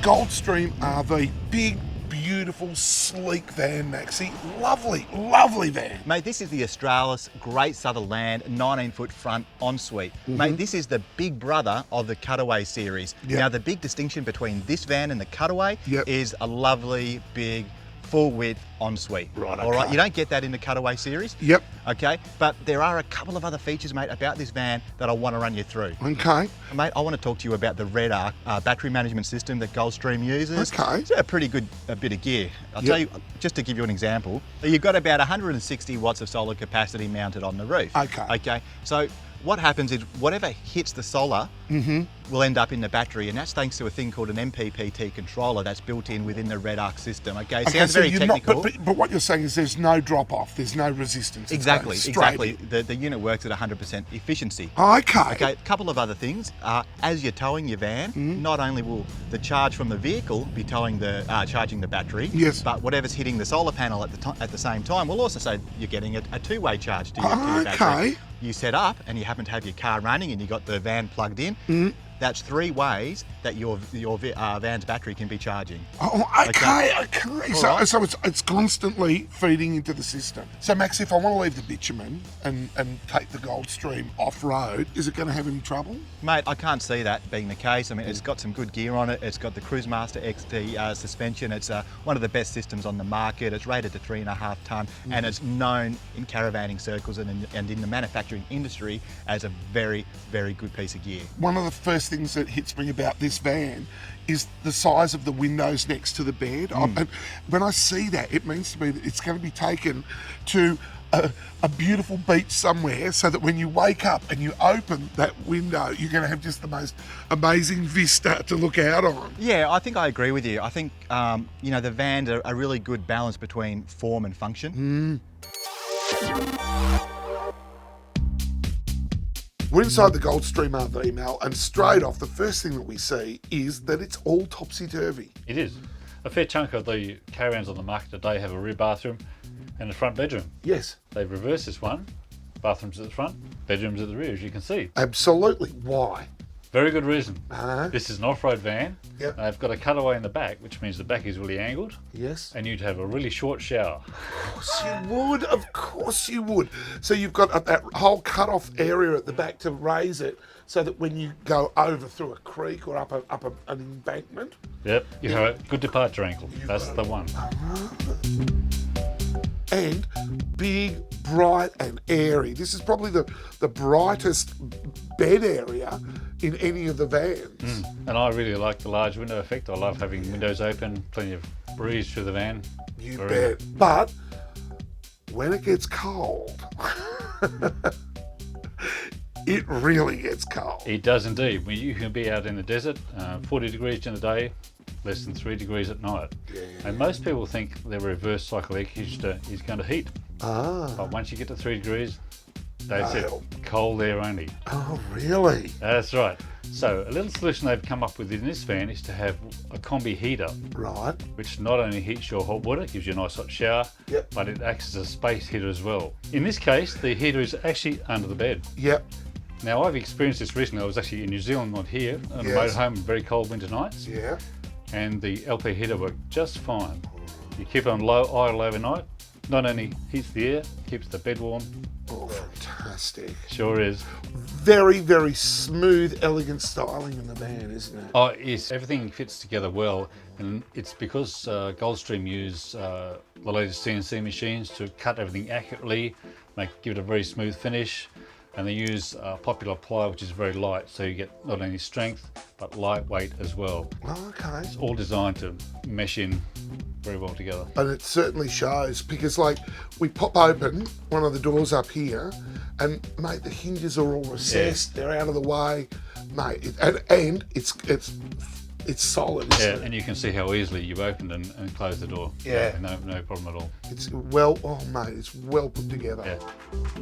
Goldstream RV, big, beautiful, sleek van, Maxie. Lovely, lovely van. Mate, this is the Australis Great Sutherland 19-foot front ensuite. Mate, this is the big brother of the Cutaway series. Yep. Now, the big distinction between this van and the Cutaway Yep. is a lovely, big, full-width ensuite. Right, All right, okay. you don't get that in the Cutaway series. Yep. Okay, but there are a couple of other features, mate, about this van that I want to run you through. Okay. Mate, I want to talk to you about the Red Arc battery management system that Goldstream uses. Okay. It's a pretty good bit of gear. I'll Yep. tell you, just to give you an example, you've got about 160 watts of solar capacity mounted on the roof. Okay. Okay, so what happens is whatever hits the solar will end up in the battery, and that's thanks to a thing called an MPPT controller that's built in within the Red Arc system. Okay, sounds very you're technical. but what you're saying is there's no drop off, there's no resistance. It's Exactly, going straight exactly. The unit works at 100% efficiency. in. Okay. Okay, a couple of other things. As you're towing your van, not only will the charge from the vehicle be charging the battery, Yes. but whatever's hitting the solar panel at the same time will also say you're getting a two-way charge to your battery. Okay. You set up and you happen to have your car running and you got the van plugged in. That's 3 ways that your van's battery can be charging. Oh, okay. So, right. so it's constantly feeding into the system. So, Max, if I want to leave the bitumen and take the Goldstream off-road, is it going to have any trouble? Mate, I can't see that being the case. I mean, it's got some good gear on it. It's got the Cruise Master XT suspension. It's one of the best systems on the market. It's rated to 3.5 tonne, and it's known in caravanning circles and in the manufacturing industry as a very, very good piece of gear. One of the first things that hits me about this van is the size of the windows next to the bed. And when I see that, it means to me that it's going to be taken to a beautiful beach somewhere, so that when you wake up and you open that window, you're going to have just the most amazing vista to look out on. Yeah, I think I agree with you. I think, the van's a really good balance between form and function. We're inside the Goldstream RV, Mel, and straight off, the first thing that we see is that it's all topsy-turvy. It is. A fair chunk of the caravans on the market today have a rear bathroom and a front bedroom. Yes, They've reversed this one. Bathrooms at the front, bedrooms at the rear, as you can see. absolutely. Why? Very good reason. Uh-huh. This is an off-road van. Yep. They've got a cutaway in the back, which means the back is really angled, Yes. and you'd have a really short shower. Of course you would. So you've got that whole cut-off area at the back to raise it, so that when you go over through a creek or up an embankment, Yep, you have a good departure angle. That's the one. and big, bright and airy. This is probably the brightest bed area in any of the vans. And I really like the large window effect. I love having windows open, plenty of breeze through the van. You Very- bet. But when it gets cold, it really gets cold. It does indeed. When you can be out in the desert, 40 degrees during the day, less than 3 degrees at night. And most people think their reverse cycle air conditioner is going to heat. But once you get to 3 degrees, that's it. No. Cold air only. Oh, really? That's right. So a little solution they've come up with in this van is to have a combi heater, Right. which not only heats your hot water, gives you a nice hot shower, Yep. but it acts as a space heater as well. In this case, the heater is actually under the bed. Yep. Now, I've experienced this recently. I was actually in New Zealand, not here, on a Yes. motorhome on very cold winter nights, Yeah. and the LP heater worked just fine. You keep it on low idle overnight, not only heats the air, keeps the bed warm, Oh, fantastic. sure is. Very, very smooth, elegant styling in the van, isn't it? Oh, yes, everything fits together well, and it's because Goldstream use the latest CNC machines to cut everything accurately, give it a very smooth finish, and they use popular ply, which is very light, so you get not only strength but lightweight as well. Okay. It's all designed to mesh in very well together. And it certainly shows, because like we pop open one of the doors up here, and mate, the hinges are all recessed. They're out of the way, mate. And it's solid, isn't Yeah, it? and you can see how easily you've opened and closed the door. Yeah. No problem at all. It's well, oh mate, it's well put together. Yeah.